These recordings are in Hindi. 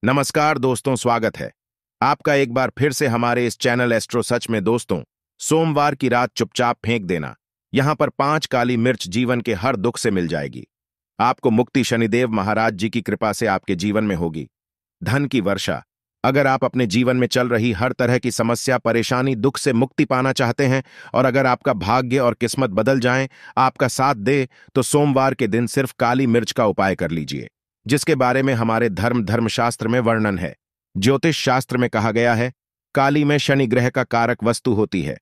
नमस्कार दोस्तों, स्वागत है आपका एक बार फिर से हमारे इस चैनल एस्ट्रो सच में। दोस्तों, सोमवार की रात चुपचाप फेंक देना। यहां पर 5 काली मिर्च जीवन के हर दुख से मिल जाएगी। आपको मुक्ति शनिदेव महाराज जी की कृपा से आपके जीवन में होगी। धन की वर्षा। अगर आप अपने जीवन में चल रही हर तरह की समस्या, परेशानी, दुख से मुक्ति पाना चाहते हैं और अगर आपका भाग्य और किस्मत बदल जाएं, आपका साथ दे, तो सोमवार के दिन सिर्फ काली मिर्च का उपाय कर लीजिए, जिसके बारे में हमारे धर्मशास्त्र में वर्णन है। ज्योतिष शास्त्र में कहा गया है, काली में शनि ग्रह का कारक वस्तु होती है।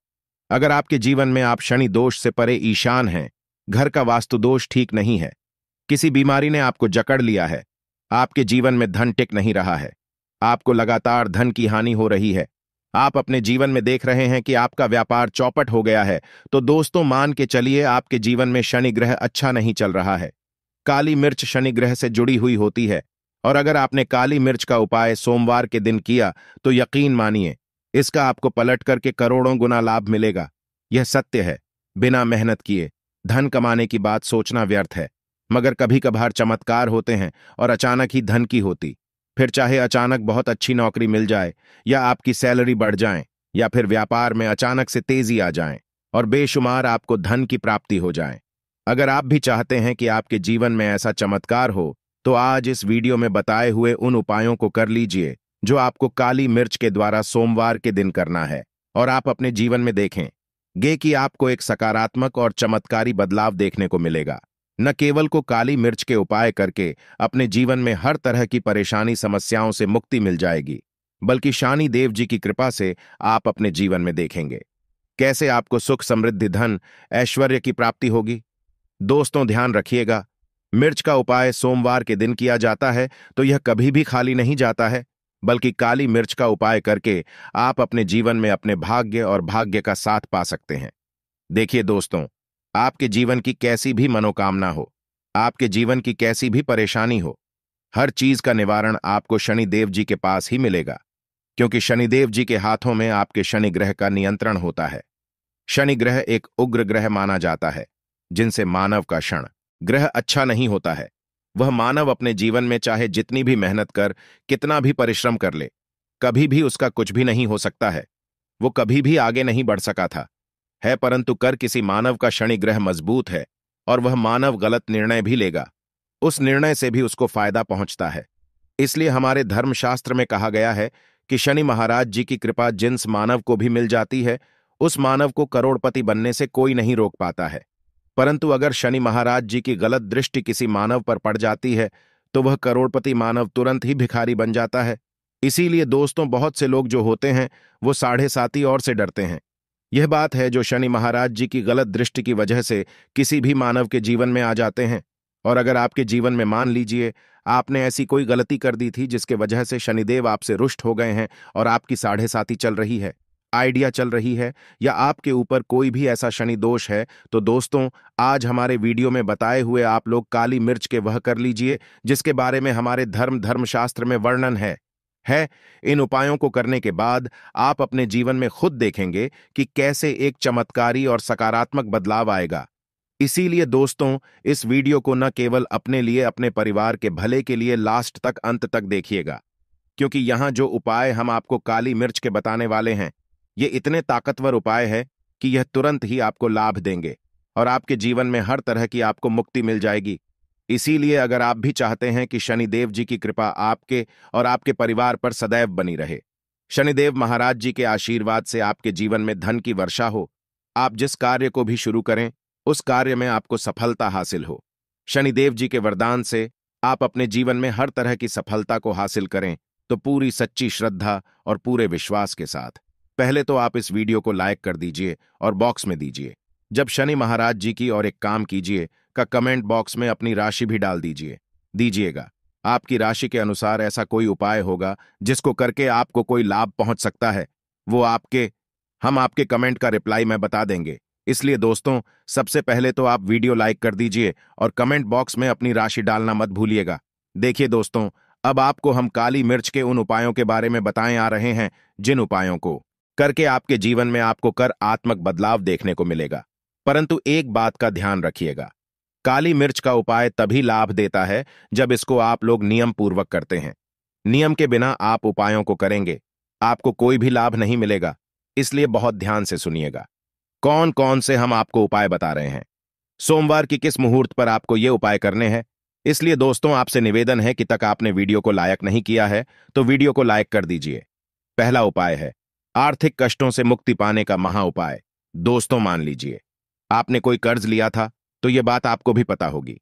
अगर आपके जीवन में आप शनि दोष से परे ईशान हैं, घर का वास्तु दोष ठीक नहीं है, किसी बीमारी ने आपको जकड़ लिया है, आपके जीवन में धन टिक नहीं रहा है, आपको लगातार धन की हानि हो रही है, आप अपने जीवन में देख रहे हैं कि आपका व्यापार चौपट हो गया है, तो दोस्तों मान के चलिए आपके जीवन में शनि ग्रह अच्छा नहीं चल रहा है। काली मिर्च शनि ग्रह से जुड़ी हुई होती है और अगर आपने काली मिर्च का उपाय सोमवार के दिन किया तो यकीन मानिए, इसका आपको पलट करके करोड़ों गुना लाभ मिलेगा। यह सत्य है। बिना मेहनत किए धन कमाने की बात सोचना व्यर्थ है, मगर कभी कभार चमत्कार होते हैं और अचानक ही धन की होती। फिर चाहे अचानक बहुत अच्छी नौकरी मिल जाए या आपकी सैलरी बढ़ जाए या फिर व्यापार में अचानक से तेजी आ जाए और बेशुमार आपको धन की प्राप्ति हो जाए। अगर आप भी चाहते हैं कि आपके जीवन में ऐसा चमत्कार हो, तो आज इस वीडियो में बताए हुए उन उपायों को कर लीजिए जो आपको काली मिर्च के द्वारा सोमवार के दिन करना है और आप अपने जीवन में देखेंगे कि आपको एक सकारात्मक और चमत्कारी बदलाव देखने को मिलेगा। न केवल को काली मिर्च के उपाय करके अपने जीवन में हर तरह की परेशानी समस्याओं से मुक्ति मिल जाएगी, बल्कि शनि देव जी की कृपा से आप अपने जीवन में देखेंगे कैसे आपको सुख, समृद्धि, धन, ऐश्वर्य की प्राप्ति होगी। दोस्तों ध्यान रखिएगा, मिर्च का उपाय सोमवार के दिन किया जाता है तो यह कभी भी खाली नहीं जाता है, बल्कि काली मिर्च का उपाय करके आप अपने जीवन में अपने भाग्य और भाग्य का साथ पा सकते हैं। देखिए दोस्तों, आपके जीवन की कैसी भी मनोकामना हो, आपके जीवन की कैसी भी परेशानी हो, हर चीज का निवारण आपको शनिदेव जी के पास ही मिलेगा, क्योंकि शनिदेव जी के हाथों में आपके शनि ग्रह का नियंत्रण होता है। शनि ग्रह एक उग्र ग्रह माना जाता है, जिनसे मानव का क्षण ग्रह अच्छा नहीं होता है। वह मानव अपने जीवन में चाहे जितनी भी मेहनत कर, कितना भी परिश्रम कर ले, कभी भी उसका कुछ भी नहीं हो सकता है। वो कभी भी आगे नहीं बढ़ सका था है, परंतु कर किसी मानव का शनि ग्रह मजबूत है और वह मानव गलत निर्णय भी लेगा, उस निर्णय से भी उसको फायदा पहुंचता है। इसलिए हमारे धर्मशास्त्र में कहा गया है कि शनि महाराज जी की कृपा जिस मानव को भी मिल जाती है, उस मानव को करोड़पति बनने से कोई नहीं रोक पाता है। परंतु अगर शनि महाराज जी की गलत दृष्टि किसी मानव पर पड़ जाती है तो वह करोड़पति मानव तुरंत ही भिखारी बन जाता है। इसीलिए दोस्तों, बहुत से लोग जो होते हैं वो साढ़े साती और से डरते हैं। यह बात है जो शनि महाराज जी की गलत दृष्टि की वजह से किसी भी मानव के जीवन में आ जाते हैं। और अगर आपके जीवन में मान लीजिए आपने ऐसी कोई गलती कर दी थी जिसके वजह से शनिदेव आपसे रुष्ट हो गए हैं और आपकी साढ़े साती चल रही है, आइडिया चल रही है, या आपके ऊपर कोई भी ऐसा शनि दोष है, तो दोस्तों आज हमारे वीडियो में बताए हुए आप लोग काली मिर्च के वह कर लीजिए जिसके बारे में हमारे धर्मशास्त्र में वर्णन है। इन उपायों को करने के बाद आप अपने जीवन में खुद देखेंगे कि कैसे एक चमत्कारी और सकारात्मक बदलाव आएगा। इसीलिए दोस्तों, इस वीडियो को न केवल अपने लिए, अपने परिवार के भले के लिए लास्ट तक, अंत तक देखिएगा, क्योंकि यहां जो उपाय हम आपको काली मिर्च के बताने वाले हैं, ये इतने ताकतवर उपाय है कि यह तुरंत ही आपको लाभ देंगे और आपके जीवन में हर तरह की आपको मुक्ति मिल जाएगी। इसीलिए अगर आप भी चाहते हैं कि शनिदेव जी की कृपा आपके और आपके परिवार पर सदैव बनी रहे, शनिदेव महाराज जी के आशीर्वाद से आपके जीवन में धन की वर्षा हो, आप जिस कार्य को भी शुरू करें उस कार्य में आपको सफलता हासिल हो, शनिदेव जी के वरदान से आप अपने जीवन में हर तरह की सफलता को हासिल करें, तो पूरी सच्ची श्रद्धा और पूरे विश्वास के साथ पहले तो आप इस वीडियो को लाइक कर दीजिए और बॉक्स में दीजिए जब शनि महाराज जी की, और एक काम कीजिए का कमेंट बॉक्स में अपनी राशि भी डाल दीजिएगा। आपकी राशि के अनुसार ऐसा कोई उपाय होगा जिसको करके आपको कोई लाभ पहुंच सकता है, वो हम आपके कमेंट का रिप्लाई में बता देंगे। इसलिए दोस्तों, सबसे पहले तो आप वीडियो लाइक कर दीजिए और कमेंट बॉक्स में अपनी राशि डालना मत भूलिएगा। देखिए दोस्तों, अब आपको हम काली मिर्च के उन उपायों के बारे में बताएं आ रहे हैं जिन उपायों को करके आपके जीवन में आपको आत्मक बदलाव देखने को मिलेगा। परंतु एक बात का ध्यान रखिएगा, काली मिर्च का उपाय तभी लाभ देता है जब इसको आप लोग नियम पूर्वक करते हैं। नियम के बिना आप उपायों को करेंगे, आपको कोई भी लाभ नहीं मिलेगा, इसलिए बहुत ध्यान से सुनिएगा। कौन कौन से हम आपको उपाय बता रहे हैं, सोमवार की किस मुहूर्त पर आपको ये उपाय करने हैं। इसलिए दोस्तों आपसे निवेदन है कि तक आपने वीडियो को लाइक नहीं किया है तो वीडियो को लाइक कर दीजिए। पहला उपाय है आर्थिक कष्टों से मुक्ति पाने का महा उपाय। दोस्तों मान लीजिए आपने कोई कर्ज लिया था, तो ये बात आपको भी पता होगी।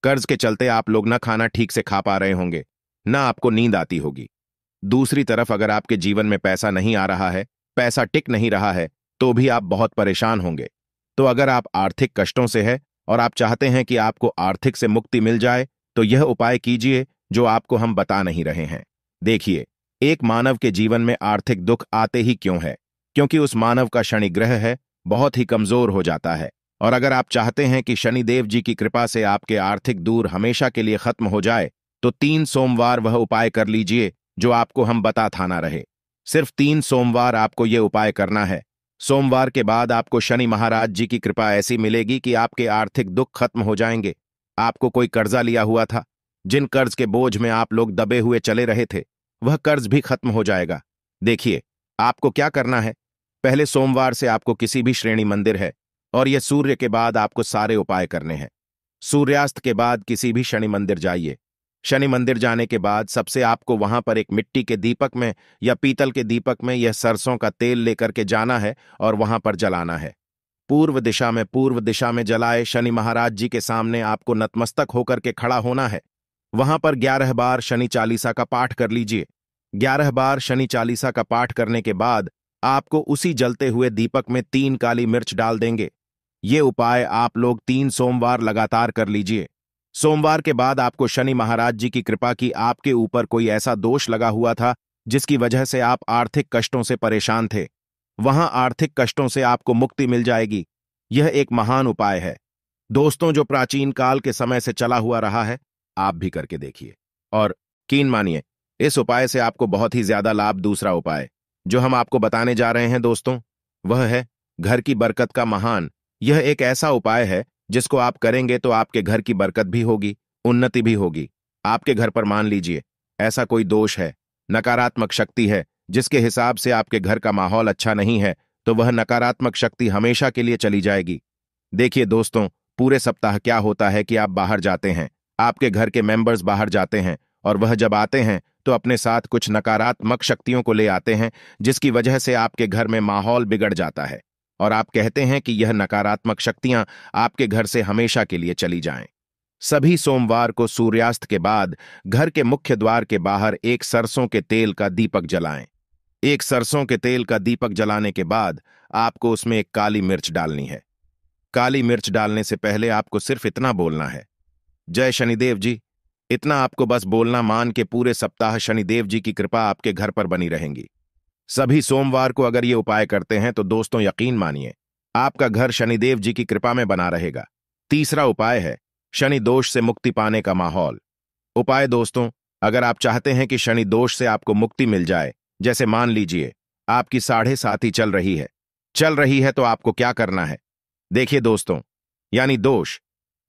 कर्ज के चलते आप लोग न खाना ठीक से खा पा रहे होंगे, न आपको नींद आती होगी। दूसरी तरफ अगर आपके जीवन में पैसा नहीं आ रहा है, पैसा टिक नहीं रहा है, तो भी आप बहुत परेशान होंगे। तो अगर आप आर्थिक कष्टों से है और आप चाहते हैं कि आपको आर्थिक से मुक्ति मिल जाए, तो यह उपाय कीजिए जो आपको हम बता नहीं रहे हैं। देखिए, एक मानव के जीवन में आर्थिक दुख आते ही क्यों है? क्योंकि उस मानव का शनि ग्रह है, बहुत ही कमजोर हो जाता है। और अगर आप चाहते हैं कि शनिदेव जी की कृपा से आपके आर्थिक दूर हमेशा के लिए खत्म हो जाए, तो 3 सोमवार वह उपाय कर लीजिए जो आपको हम बता था ना रहे। सिर्फ 3 सोमवार आपको यह उपाय करना है। सोमवार के बाद आपको शनि महाराज जी की कृपा ऐसी मिलेगी कि आपके आर्थिक दुख खत्म हो जाएंगे। आपको कोई कर्जा लिया हुआ था, जिन कर्ज के बोझ में आप लोग दबे हुए चले रहे थे, वह कर्ज भी खत्म हो जाएगा। देखिए, आपको क्या करना है। पहले सोमवार से आपको किसी भी श्रेणी मंदिर है और यह सूर्य के बाद आपको सारे उपाय करने हैं। सूर्यास्त के बाद किसी भी शनि मंदिर जाइए। शनि मंदिर जाने के बाद सबसे आपको वहां पर एक मिट्टी के दीपक में या पीतल के दीपक में यह सरसों का तेल लेकर के जाना है और वहां पर जलाना है। पूर्व दिशा में जलाए शनि महाराज जी के सामने आपको नतमस्तक होकर के खड़ा होना है। वहां पर 11 बार शनि चालीसा का पाठ कर लीजिए। 11 बार शनि चालीसा का पाठ करने के बाद आपको उसी जलते हुए दीपक में 3 काली मिर्च डाल देंगे। ये उपाय आप लोग 3 सोमवार लगातार कर लीजिए। सोमवार के बाद आपको शनि महाराज जी की कृपा की आपके ऊपर कोई ऐसा दोष लगा हुआ था जिसकी वजह से आप आर्थिक कष्टों से परेशान थे, वहां आर्थिक कष्टों से आपको मुक्ति मिल जाएगी। यह एक महान उपाय है दोस्तों, जो प्राचीन काल के समय से चला हुआ रहा है। आप भी करके देखिए और यकीन मानिए, इस उपाय से आपको बहुत ही ज्यादा लाभ। दूसरा उपाय जो हम आपको बताने जा रहे हैं दोस्तों, वह है घर की बरकत का महान। यह एक ऐसा उपाय है जिसको आप करेंगे तो आपके घर की बरकत भी होगी, उन्नति भी होगी। आपके घर पर मान लीजिए ऐसा कोई दोष है, नकारात्मक शक्ति है, जिसके हिसाब से आपके घर का माहौल अच्छा नहीं है, तो वह नकारात्मक शक्ति हमेशा के लिए चली जाएगी। देखिए दोस्तों, पूरे सप्ताह क्या होता है कि आप बाहर जाते हैं, आपके घर के मेंबर्स बाहर जाते हैं और वह जब आते हैं तो अपने साथ कुछ नकारात्मक शक्तियों को ले आते हैं, जिसकी वजह से आपके घर में माहौल बिगड़ जाता है और आप कहते हैं कि यह नकारात्मक शक्तियां आपके घर से हमेशा के लिए चली जाएं। सभी सोमवार को सूर्यास्त के बाद घर के मुख्य द्वार के बाहर एक सरसों के तेल का दीपक जलाएं। एक सरसों के तेल का दीपक जलाने के बाद आपको उसमें एक काली मिर्च डालनी है। काली मिर्च डालने से पहले आपको सिर्फ इतना बोलना है, जय शनिदेव जी। इतना आपको बस बोलना, मान के पूरे सप्ताह शनिदेव जी की कृपा आपके घर पर बनी रहेंगी। सभी सोमवार को अगर ये उपाय करते हैं तो दोस्तों यकीन मानिए आपका घर शनिदेव जी की कृपा में बना रहेगा। तीसरा उपाय है शनि दोष से मुक्ति पाने का माहौल। उपाय दोस्तों, अगर आप चाहते हैं कि शनि दोष से आपको मुक्ति मिल जाए, जैसे मान लीजिए आपकी 7.5 चल रही है तो आपको क्या करना है। देखिए दोस्तों, यानी दोष,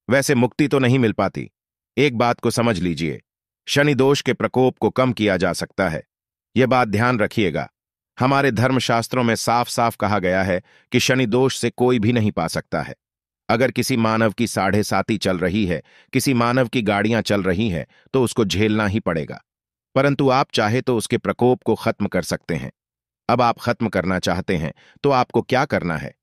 वैसे मुक्ति तो नहीं मिल पाती। एक बात को समझ लीजिए, शनि दोष के प्रकोप को कम किया जा सकता है। यह बात ध्यान रखिएगा। हमारे धर्मशास्त्रों में साफ साफ कहा गया है कि शनि दोष से कोई भी नहीं पा सकता है। अगर किसी मानव की 7.5 चल रही है, किसी मानव की गाड़ियां चल रही हैं, तो उसको झेलना ही पड़ेगा। परंतु आप चाहे तो उसके प्रकोप को खत्म कर सकते हैं। अब आप खत्म करना चाहते हैं तो आपको क्या करना है।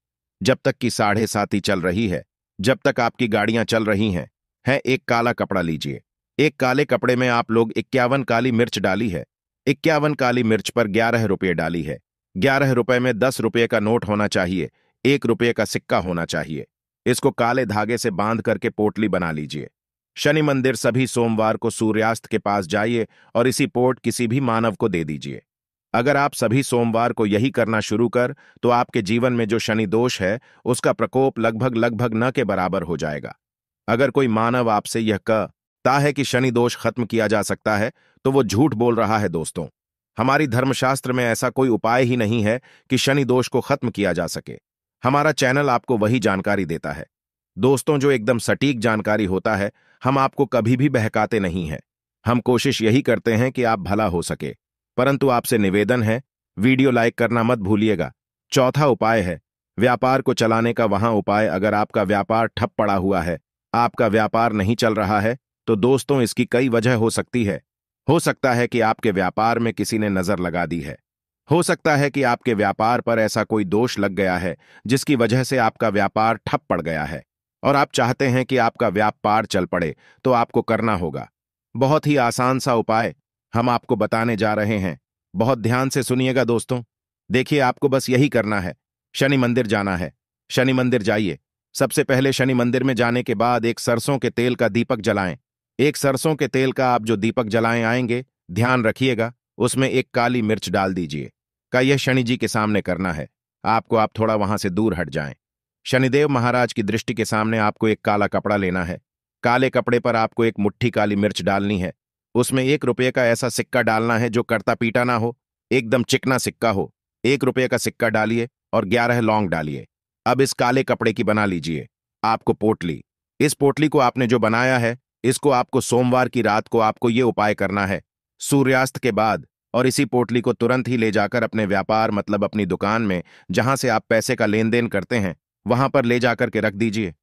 जब तक की 7.5 चल रही है, जब तक आपकी गाड़ियां चल रही हैं, एक काला कपड़ा लीजिए। एक काले कपड़े में आप लोग 51 काली मिर्च डाली है। 51 काली मिर्च पर 11 रुपये डाली है। 11 रुपए में 10 रुपये का नोट होना चाहिए, 1 रुपये का सिक्का होना चाहिए। इसको काले धागे से बांध करके पोटली बना लीजिए। शनि मंदिर सभी सोमवार को सूर्यास्त के पास जाइए और इसी पोट किसी भी मानव को दे दीजिए। अगर आप सभी सोमवार को यही करना शुरू कर, तो आपके जीवन में जो शनि दोष है उसका प्रकोप लगभग न के बराबर हो जाएगा। अगर कोई मानव आपसे यह कहता है कि शनि दोष खत्म किया जा सकता है, तो वो झूठ बोल रहा है दोस्तों। हमारी धर्मशास्त्र में ऐसा कोई उपाय ही नहीं है कि शनि दोष को खत्म किया जा सके। हमारा चैनल आपको वही जानकारी देता है दोस्तों, जो एकदम सटीक जानकारी होता है। हम आपको कभी भी बहकाते नहीं हैं। हम कोशिश यही करते हैं कि आप भला हो सके, परंतु आपसे निवेदन है, वीडियो लाइक करना मत भूलिएगा। चौथा उपाय है व्यापार को चलाने का वहां उपाय। अगर आपका व्यापार ठप पड़ा हुआ है, आपका व्यापार नहीं चल रहा है, तो दोस्तों इसकी कई वजह हो सकती है। हो सकता है कि आपके व्यापार में किसी ने नजर लगा दी है। हो सकता है कि आपके व्यापार पर ऐसा कोई दोष लग गया है जिसकी वजह से आपका व्यापार ठप पड़ गया है और आप चाहते हैं कि आपका व्यापार चल पड़े, तो आपको करना होगा बहुत ही आसान सा उपाय हम आपको बताने जा रहे हैं। बहुत ध्यान से सुनिएगा दोस्तों। देखिए, आपको बस यही करना है, शनि मंदिर जाना है। शनि मंदिर जाइए। सबसे पहले शनि मंदिर में जाने के बाद एक सरसों के तेल का दीपक जलाएं। एक सरसों के तेल का आप जो दीपक जलाएं आएंगे, ध्यान रखिएगा उसमें एक काली मिर्च डाल दीजिए। का यह शनि जी के सामने करना है। आप थोड़ा वहां से दूर हट जाएं। शनिदेव महाराज की दृष्टि के सामने आपको एक काला कपड़ा लेना है। काले कपड़े पर आपको एक मुट्ठी काली मिर्च डालनी है। उसमें 1 रुपये का ऐसा सिक्का डालना है जो करता पीटा ना हो, एकदम चिकना सिक्का हो। 1 रुपये का सिक्का डालिए और 11 लौंग डालिए। अब इस काले कपड़े की बना लीजिए आपको पोटली। इस पोटली को आपने जो बनाया है, इसको आपको सोमवार की रात को आपको ये उपाय करना है सूर्यास्त के बाद, और इसी पोटली को तुरंत ही ले जाकर अपने व्यापार मतलब अपनी दुकान में जहां से आप पैसे का लेन देन करते हैं वहां पर ले जाकर के रख दीजिए।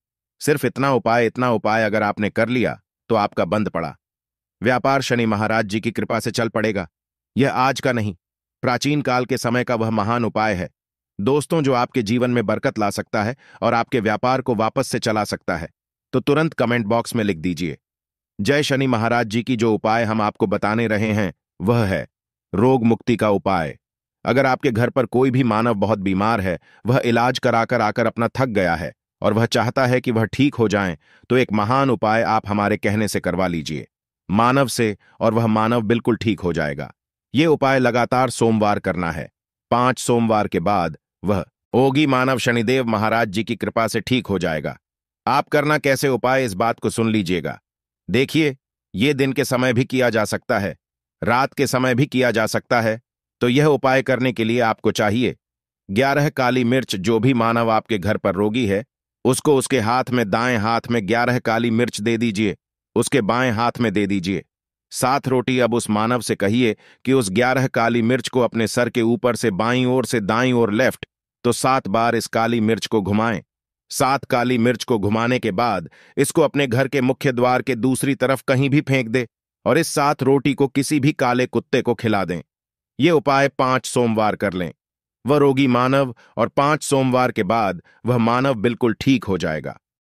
सिर्फ इतना उपाय अगर आपने कर लिया तो आपका बंद पड़ा व्यापार शनि महाराज जी की कृपा से चल पड़ेगा। यह आज का नहीं, प्राचीन काल के समय का वह महान उपाय है दोस्तों, जो आपके जीवन में बरकत ला सकता है और आपके व्यापार को वापस से चला सकता है। तो तुरंत कमेंट बॉक्स में लिख दीजिए, जय शनि महाराज जी की। जो उपाय हम आपको बताने रहे हैं वह है रोग मुक्ति का उपाय। अगर आपके घर पर कोई भी मानव बहुत बीमार है, वह इलाज कराकर आकर अपना थक गया है और वह चाहता है कि वह ठीक हो जाएं, तो एक महान उपाय आप हमारे कहने से करवा लीजिए मानव से, और वह मानव बिल्कुल ठीक हो जाएगा। ये उपाय लगातार सोमवार करना है। 5 सोमवार के बाद वह ओगी मानव शनिदेव महाराज जी की कृपा से ठीक हो जाएगा। आप करना कैसे उपाय, इस बात को सुन लीजिएगा। देखिए, ये दिन के समय भी किया जा सकता है, रात के समय भी किया जा सकता है। तो यह उपाय करने के लिए आपको चाहिए 11 काली मिर्च। जो भी मानव आपके घर पर रोगी है, उसको उसके हाथ में, दाएं हाथ में 11 काली मिर्च दे दीजिए, उसके बाएं हाथ में दे दीजिए 7 रोटी। अब उस मानव से कहिए कि उस 11 काली मिर्च को अपने सर के ऊपर से बाईं ओर से दाईं ओर लेफ्ट तो 7 बार इस काली मिर्च को घुमाएं। 7 काली मिर्च को घुमाने के बाद इसको अपने घर के मुख्य द्वार के दूसरी तरफ कहीं भी फेंक दे और इस 7 रोटी को किसी भी काले कुत्ते को खिला दें। ये उपाय 5 सोमवार कर लें, वह रोगी मानव, और 5 सोमवार के बाद वह मानव बिल्कुल ठीक हो जाएगा।